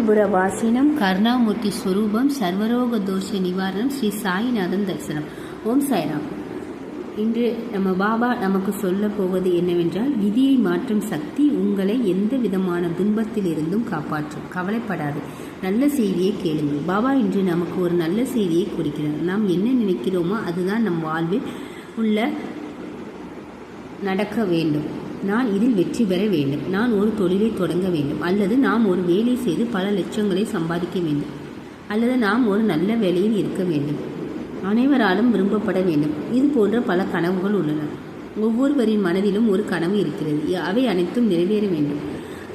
காஞ்சிபுர வாசினம் கருணாமூர்த்தி ஸ்வரூபம் சர்வரோக தோஷ நிவாரணம் ஸ்ரீ சாய்நாதன் தரிசனம். ஓம் சாய்ராம். இன்று நம்ம பாபா நமக்கு சொல்ல போவது என்னவென்றால், விதியை மாற்றும் சக்தி உங்களை எந்த விதமான துன்பத்திலிருந்தும் காப்பாற்றும். கவலைப்படாது, நல்ல செய்தியை கேளுங்கள். பாபா இன்று நமக்கு ஒரு நல்ல செய்தியை கொடுக்கிறார். நாம் என்ன நினைக்கிறோமோ அதுதான் நம் வாழ்வில் உள்ள நடக்க வேண்டும். நான் இதில் வெற்றி பெற வேண்டும், நான் ஒரு தொழிலை தொடங்க வேண்டும், அல்லது நாம் ஒரு வேலை செய்து பல லட்சங்களை சம்பாதிக்க வேண்டும், அல்லது நாம் ஒரு நல்ல வேலையில் இருக்க வேண்டும், அனைவராலும் விரும்பப்பட வேண்டும். இது போன்ற பல கனவுகள் உள்ளன. ஒவ்வொருவரின் மனதிலும் ஒரு கனவு இருக்கிறது. அவை அனைத்தும் நிறைவேற வேண்டும்.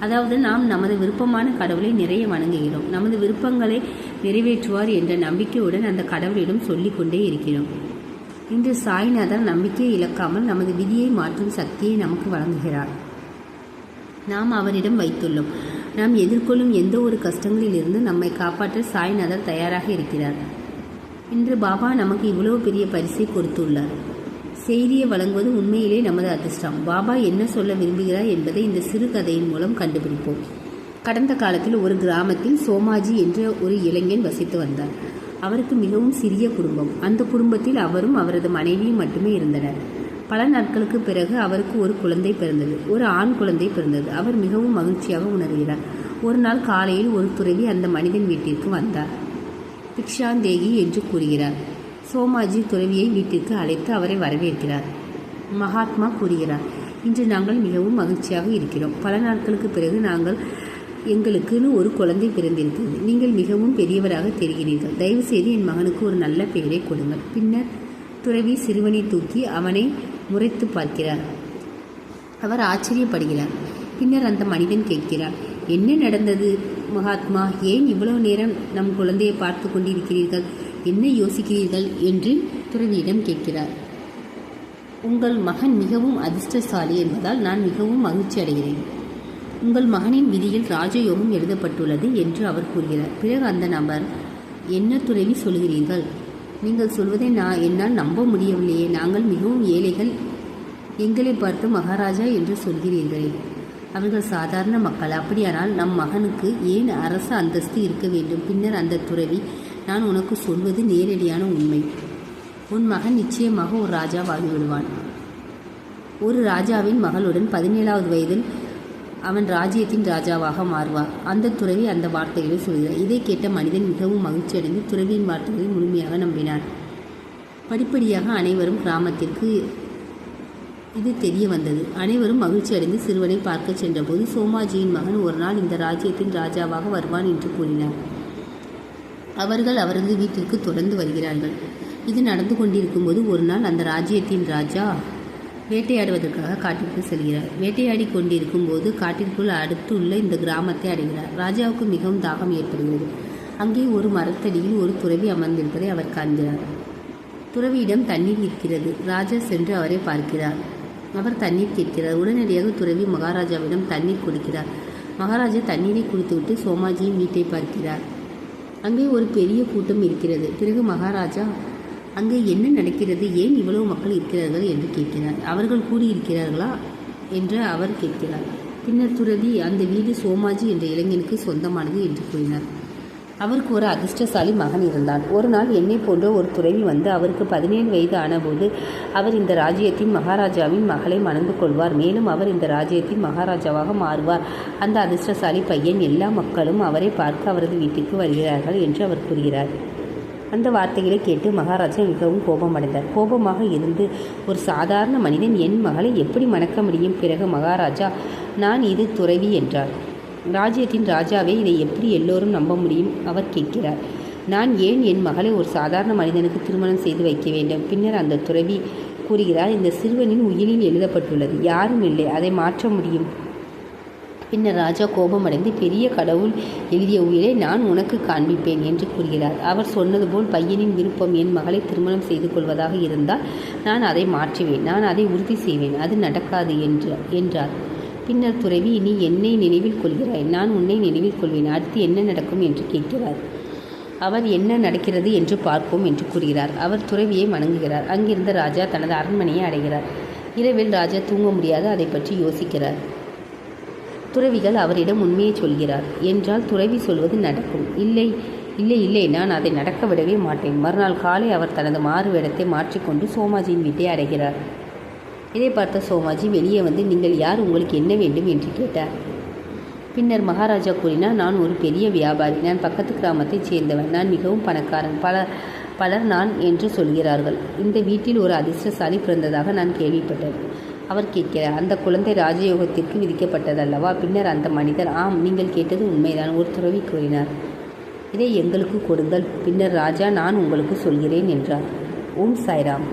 அதாவது நாம் நமது விருப்பமான கடவுளை நிறைய வணங்குகிறோம். நமது விருப்பங்களை நிறைவேற்றுவார் என்ற நம்பிக்கையுடன் அந்த கடவுளிடம் சொல்லிக்கொண்டே இருக்கிறோம். இன்று சாய்நாதர் நம்பிக்கையை இழக்காமல் நமது விதியை மாற்றும் சக்தியை நமக்கு வழங்குகிறார். நாம் அவரிடம் வைத்துள்ளோம். நாம் எதிர்கொள்ளும் எந்த ஒரு கஷ்டங்களிலிருந்து நம்மை காப்பாற்ற சாய்நாதர் தயாராக இருக்கிறார். இன்று பாபா நமக்கு இவ்வளவு பெரிய பரிசை கொடுத்துள்ளார். செய்தியை வழங்குவது உண்மையிலே நமது அதிர்ஷ்டம். பாபா என்ன சொல்ல விரும்புகிறார் என்பதை இந்த சிறு கதையின் மூலம் கண்டுபிடிப்போம். கடந்த காலத்தில் ஒரு கிராமத்தில் சோமாஜி என்ற ஒரு இளைஞன் வசித்து வந்தார். அவருக்கு மிகவும் சிறிய குடும்பம். அந்த குடும்பத்தில் அவரும் அவரது மனைவியும் மட்டுமே இருந்தனர். பல நாட்களுக்கு பிறகு அவருக்கு ஒரு குழந்தை பிறந்தது. ஒரு ஆண் குழந்தை பிறந்தது. அவர் மிகவும் மகிழ்ச்சியாக உணர்கிறார். ஒரு நாள் காலையில் ஒரு துறவி அந்த மனிதன் வீட்டிற்கு வந்தார். பிக்ஷாந்தேகி என்று கூறுகிறார். சோமாஜி துறவியை வீட்டிற்கு அழைத்து அவரை வரவேற்கிறார். மகாத்மா கூறுகிறார், இன்று நாங்கள் மிகவும் மகிழ்ச்சியாக இருக்கிறோம். பல நாட்களுக்கு பிறகு எங்களுக்குன்னு ஒரு குழந்தை பிறந்திருக்கிறது. நீங்கள் மிகவும் பெரியவராக தெரிகிறீர்கள். தயவுசெய்து என் மகனுக்கு ஒரு நல்ல பெயரை கொடுங்கள். பின்னர் துறவி சிறுவனை தூக்கி அவனை முறைத்து பார்க்கிறார். அவர் ஆச்சரியப்படுகிறார். பின்னர் அந்த மனிதன் கேட்கிறார், என்ன நடந்தது மகாத்மா? ஏன் இவ்வளவு நேரம் நம் குழந்தையை பார்த்து கொண்டிருக்கிறீர்கள்? என்ன யோசிக்கிறீர்கள் என்று துறவியிடம் கேட்கிறார். உங்கள் மகன் மிகவும் அதிர்ஷ்டசாலி என்பதால் நான் மிகவும் மகிழ்ச்சி அடைகிறேன். உங்கள் மகனின் விதியில் ராஜயோகம் எழுதப்பட்டுள்ளது என்று அவர் கூறுகிறார். பிறகு அந்த நபர், என்ன துறவி சொல்கிறீர்கள்? நீங்கள் சொல்வதை என்னால் நம்ப முடியவில்லையே. நாங்கள் மிகவும் ஏழைகள். எங்களை பார்த்து மகாராஜா என்று சொல்கிறீர்களே. அவர்கள் சாதாரண மக்கள். அப்படியானால் நம் மகனுக்கு ஏன் அரசு அந்தஸ்து இருக்க வேண்டும்? பின்னர் அந்த துறவி, நான் உனக்கு சொல்வது நேரடியான உண்மை. உன் மகன் நிச்சயமாக ஒரு ராஜாவாகிவிடுவான். ஒரு ராஜாவின் மகளுடன் 17வது வயதில் அவன் ராஜ்யத்தின் ராஜாவாக மாறுவார். அந்த துறவி அந்த வார்த்தைகளை சொல்கிறார். இதை கேட்ட மனிதன் மிகவும் மகிழ்ச்சி அடைந்து துறவியின் வார்த்தைகளை முழுமையாக நம்பினார். படிப்படியாக அனைவரும் கிராமத்திற்கு இது தெரிய வந்தது. அனைவரும் மகிழ்ச்சி அடைந்து சிறுவனை பார்க்க சென்றபோது சோமாஜியின் மகன் ஒரு நாள் இந்த ராஜ்யத்தின் ராஜாவாக வருவான் என்று கூறினார். அவர்கள் அவரது வீட்டிற்கு தொடர்ந்து வருகிறார்கள். இது நடந்து கொண்டிருக்கும் போது ஒரு நாள் அந்த ராஜ்யத்தின் ராஜா வேட்டையாடுவதற்காக காட்டிற்கு செல்கிறார். வேட்டையாடி கொண்டிருக்கும் போது காட்டிற்குள் அடுத்துள்ள இந்த கிராமத்தை அடைகிறார். ராஜாவுக்கு மிகவும் தாகம் ஏற்படுகிறது. அங்கே ஒரு மரத்தடியில் ஒரு துறவி அமர்ந்திருப்பதை அவர் காண்கிறார். துறவியிடம் தண்ணீர் இருக்கிறது. ராஜா சென்று அவரை பார்க்கிறார். அவர் தண்ணீர் கேட்கிறார். உடனடியாக துறவி மகாராஜாவிடம் தண்ணீர் கொடுக்கிறார். மகாராஜா தண்ணீரை குடித்துவிட்டு சோமாஜியின் வீட்டை பார்க்கிறார். அங்கே ஒரு பெரிய கூட்டம் இருக்கிறது. பிறகு மகாராஜா, அங்கே என்ன நடக்கிறது? ஏன் இவ்வளவு மக்கள் இருக்கிறார்கள் என்று கேட்கிறார். அவர்கள் கூடியிருக்கிறார்களா என்று அவர் கேட்கிறார். பின்னர் துறவி, அந்த வீடு சோமாஜி என்ற இளைஞனுக்கு சொந்தமானது என்று கூறினார். அவருக்கு ஒரு அதிர்ஷ்டசாலி மகன் இருந்தான். ஒரு நாள் என்னை போன்ற ஒரு துறவி வந்து அவருக்கு 17 வயது ஆனபோது அவர் இந்த ராஜ்யத்தின் மகாராஜாவின் மகளை மணந்து கொள்வார். மேலும் அவர் இந்த ராஜ்யத்தின் மகாராஜாவாக மாறுவார். அந்த அதிர்ஷ்டசாலி பையன், எல்லா மக்களும் அவரை பார்க்க அவரது வீட்டிற்கு வருகிறார்கள் என்று அவர் கூறுகிறார். அந்த வார்த்தைகளை கேட்டு மகாராஜா மிகவும் கோபமடைந்தார். கோபமாக இருந்து, ஒரு சாதாரண மனிதன் என் மகளை எப்படி மணக்க முடியும்? பிறகு மகாராஜா, நான் இது துறவி என்றார். ராஜ்யத்தின் ராஜாவே, இதை எப்படி எல்லோரும் நம்ப முடியும்? அவர் கேட்கிறார். நான் ஏன் என் மகளை ஒரு சாதாரண மனிதனுக்கு திருமணம் செய்து வைக்க வேண்டும்? பின்னர் அந்த துறவி கூறுகிறார், இந்த சிறுவனின் உயிரில் எழுதப்பட்டுள்ளது. யாரும் இல்லை அதை மாற்ற முடியும். பின்னர் ராஜா கோபமடைந்து, பெரிய கடவுள் எழுதிய உயிரை நான் உனக்கு காண்பிப்பேன் என்று கூறுகிறார். அவர் சொன்னது போல் பையனின் விருப்பம் என் மகளை திருமணம் செய்து கொள்வதாக இருந்தால் நான் அதை மாற்றுவேன். நான் அதை உறுதி செய்வேன். அது நடக்காது என்றார். பின்னர் துறவி, நீ என்னை நினைவில் கொள்கிறாய், நான் உன்னை நினைவில் கொள்வேன். அடுத்து என்ன நடக்கும் என்று கேட்கிறார். அவர், என்ன நடக்கிறது என்று பார்ப்போம் என்று கூறுகிறார். அவர் துறவியை வணங்குகிறார். அங்கிருந்த ராஜா தனது அரண்மனையை அடைகிறார். இரவில் ராஜா தூங்க முடியாது. அதை பற்றி யோசிக்கிறார். துறவிகள் அவரிடம் உண்மையை சொல்கிறார் என்றால் துறவி சொல்வது நடக்கும். இல்லை இல்லை இல்லை, நான் அதை நடக்க விடவே மாட்டேன். மறுநாள் காலை அவர் தனது மாறு வேடத்தை மாற்றிக்கொண்டு சோமாஜியின் வீட்டை அடைகிறார். இதை பார்த்த சோமாஜி வெளியே வந்து, நீங்கள் யார், உங்களுக்கு என்ன வேண்டும் என்று கேட்டார். பின்னர் மகாராஜா கூறினார், நான் ஒரு பெரிய வியாபாரி. நான் பக்கத்து கிராமத்தைச் சேர்ந்தவன். நான் மிகவும் பணக்காரன். பலர் நான் என்று சொல்கிறார்கள். இந்த வீட்டில் ஒரு அதிர்ஷ்டசாலி பிறந்ததாக நான் கேள்விப்பட்டேன். அவர் கேட்கிறார், அந்த குழந்தை ராஜயோகத்திற்கு விதிக்கப்பட்டதல்லவா? பின்னர் அந்த மனிதர், ஆம், நீங்கள் கேட்டது உண்மைதான். ஒரு துறவி கூறினார், இதை எங்களுக்கு கொடுங்கள். பின்னர் ராஜா, நான் உங்களுக்கு சொல்கிறேன் என்றார். ஓம் சாய்ராம்.